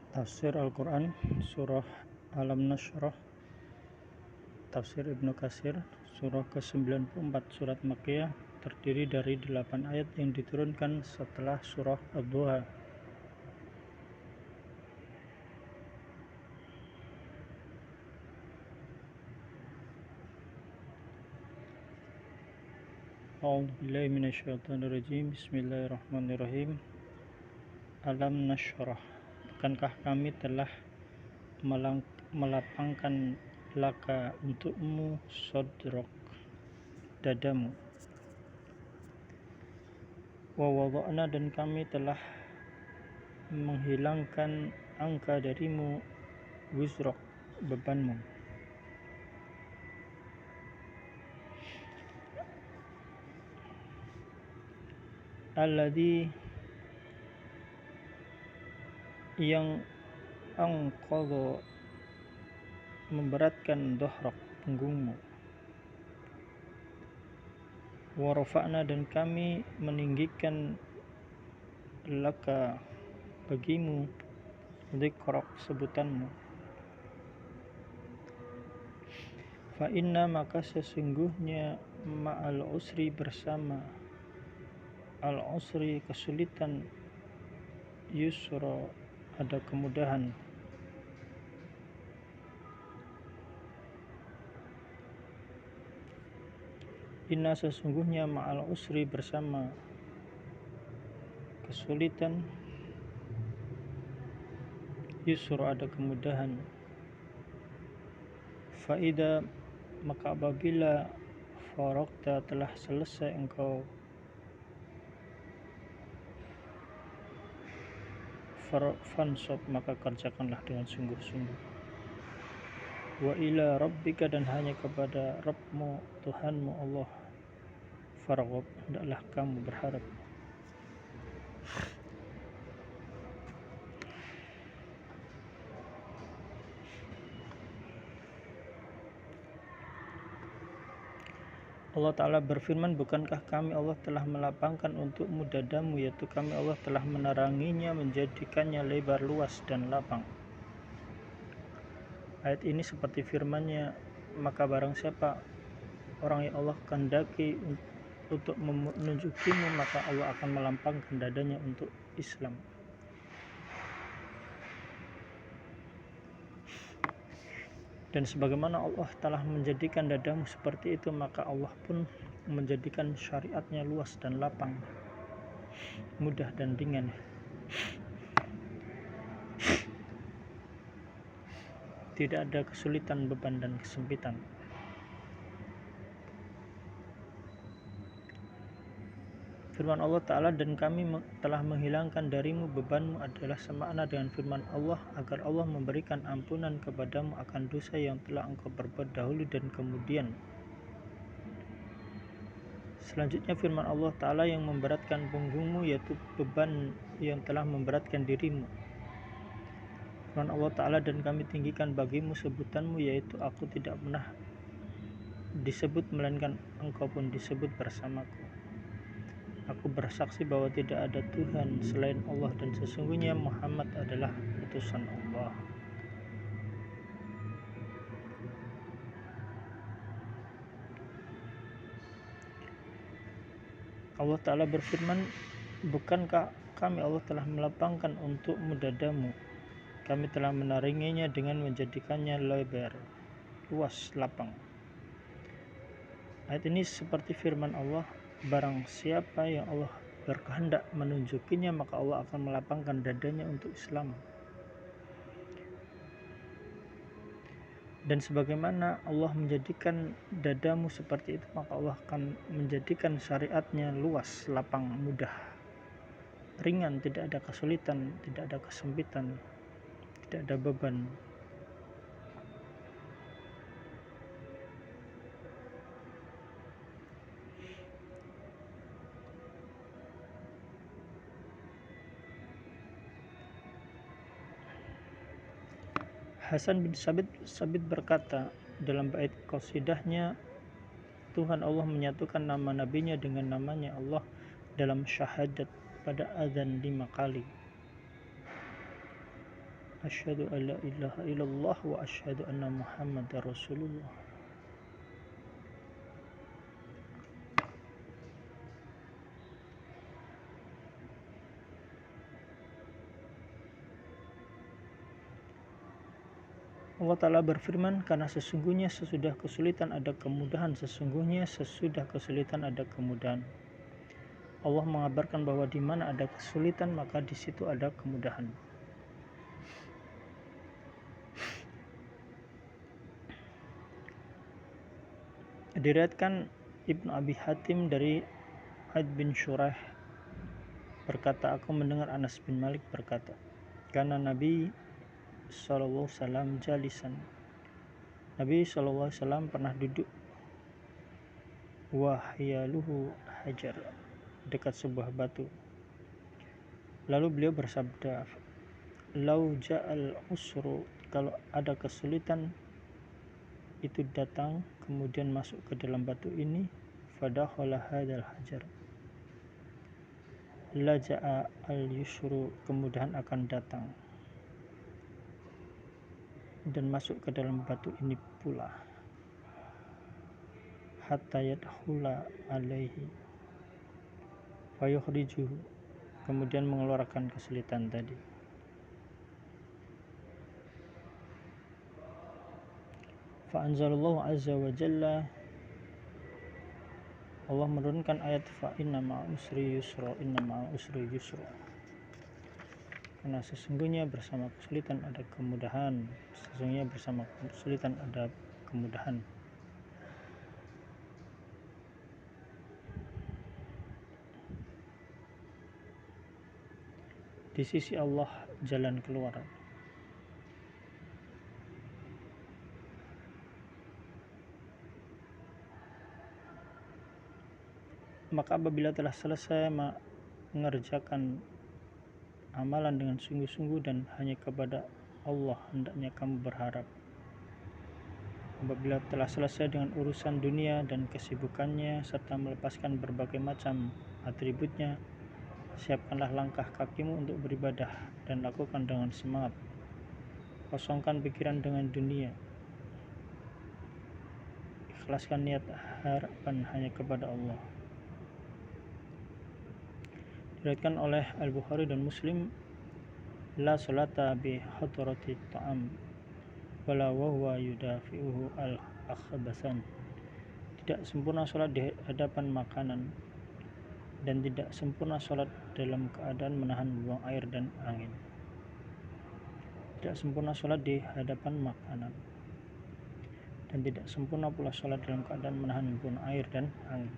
Tafsir Al-Quran Surah Alam Nashrah, Tafsir Ibnu Katsir, Surah ke-94 Surat Makkiyah, terdiri dari 8 ayat yang diturunkan setelah Surah Ad-Duha. A'udzubillahi minasyaitonirrajim. Bismillahirrahmanirrahim. Alam Nashrah, bukankah kami telah melapangkan laka untukmu sodrok, dadamu, wa wada'na, dan kami telah menghilangkan angka darimu wizrok, bebanmu, alladzi, yang angqadha, memberatkan dohrok, punggungmu, wa rafa'na, dan kami meninggikan laka, bagimu, dzikrok, sebutanmu, fa inna, maka sesungguhnya, ma'al usri, bersama al usri, kesulitan, yusra, ada kemudahan. Inna, sesungguhnya, ma'al usri, bersama kesulitan, yusra, ada kemudahan. Fa'ida, maka apabila faragta, telah selesai engkau, fansab, maka kerjakanlah dengan sungguh-sungguh. Wa ila rabbika, dan hanya kepada Rabbmu, Tuhanmu Allah, farghab, hendaklah kamu berharap. Allah Ta'ala berfirman, bukankah kami Allah telah melapangkan untukmu dadamu, yaitu kami Allah telah meneranginya, menjadikannya lebar, luas, dan lapang. Ayat ini seperti firman-Nya, maka barang siapa orang yang Allah kehendaki untuk menunjukimu, maka Allah akan melampangkan dadanya untuk Islam. Dan sebagaimana Allah telah menjadikan dadamu seperti itu, maka Allah pun menjadikan syariatnya luas dan lapang, mudah dan ringan. Tidak ada kesulitan, beban, dan kesempitan. Firman Allah Ta'ala, dan kami telah menghilangkan darimu bebanmu, adalah semakna dengan firman Allah, agar Allah memberikan ampunan kepadamu akan dosa yang telah engkau perbuat dahulu dan kemudian. Selanjutnya firman Allah Ta'ala yang memberatkan punggungmu, yaitu beban yang telah memberatkan dirimu. Firman Allah Ta'ala, dan kami tinggikan bagimu sebutanmu, yaitu aku tidak pernah disebut, melainkan engkau pun disebut bersamaku. Aku bersaksi bahwa tidak ada Tuhan selain Allah, dan sesungguhnya Muhammad adalah utusan Allah. Allah Ta'ala berfirman, bukankah kami Allah telah melapangkan untukmu dadamu, kami telah menaringinya dengan menjadikannya lebar, luas, lapang. Ayat ini seperti firman Allah, barang siapa yang Allah berkehendak menunjukinya, maka Allah akan melapangkan dadanya untuk Islam. Dan sebagaimana Allah menjadikan dadamu seperti itu, maka Allah akan menjadikan syariatnya luas, lapang, mudah, ringan, tidak ada kesulitan, tidak ada kesempitan, tidak ada beban. Hasan bin Sabit berkata dalam bait qasidahnya, Tuhan Allah menyatukan nama nabinya dengan namanya Allah dalam syahadat pada azan 5 kali. Asyhadu an la ilaha illallah wa asyhadu anna Muhammadar Rasulullah. Allah Ta'ala berfirman, karena sesungguhnya sesudah kesulitan ada kemudahan, sesungguhnya sesudah kesulitan ada kemudahan. Allah mengabarkan bahwa di mana ada kesulitan maka di situ ada kemudahan. Diriwayatkan Ibnu Abi Hatim dari Aid bin Shuraih berkata, aku mendengar Anas bin Malik berkata, karena Nabi SAW jalisan, Nabi SAW pernah duduk, wahyaluhu hajar, dekat sebuah batu. Lalu beliau bersabda, lau ja'al usru, kalau ada kesulitan itu datang kemudian masuk ke dalam batu ini, fadakhala hadzal hajar, la ja'a al yusru, kemudahan akan datang dan masuk ke dalam batu ini pula, hatta yadkhula alaihi fayukhrijuhu, kemudian mengeluarkan kesulitan tadi. Fa anzalallahu azza wa jalla, Allah menurunkan ayat fa inna ma'al usri yusra, inna ma'al usri yusra, karena sesungguhnya bersama kesulitan ada kemudahan, sesungguhnya bersama kesulitan ada kemudahan. Di sisi Allah jalan keluar. Maka apabila telah selesai mengerjakan amalan dengan sungguh-sungguh dan hanya kepada Allah hendaknya kamu berharap. Apabila telah selesai dengan urusan dunia dan kesibukannya serta melepaskan berbagai macam atributnya, siapkanlah langkah kakimu untuk beribadah dan lakukan dengan semangat. Kosongkan pikiran dengan dunia. Ikhlaskan niat harapan hanya kepada Allah. Diriwayatkan oleh Al-Bukhari dan Muslim, la salata bi hadrati ta'am wala wa huwa yudafi'uhu al-akhbasan. Tidak sempurna salat di hadapan makanan dan tidak sempurna salat dalam keadaan menahan buang air dan angin. Tidak sempurna salat di hadapan makanan dan tidak sempurna pula salat dalam keadaan menahan buang air dan angin.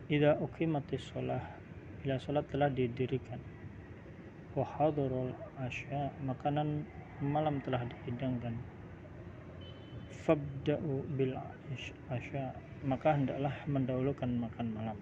Idza uqimatis shalah, bila salat telah didirikan, wa hadarul asya, makanan malam telah dihidangkan, fabda'u bil asya, maka hendaklah mendahulukan makan malam.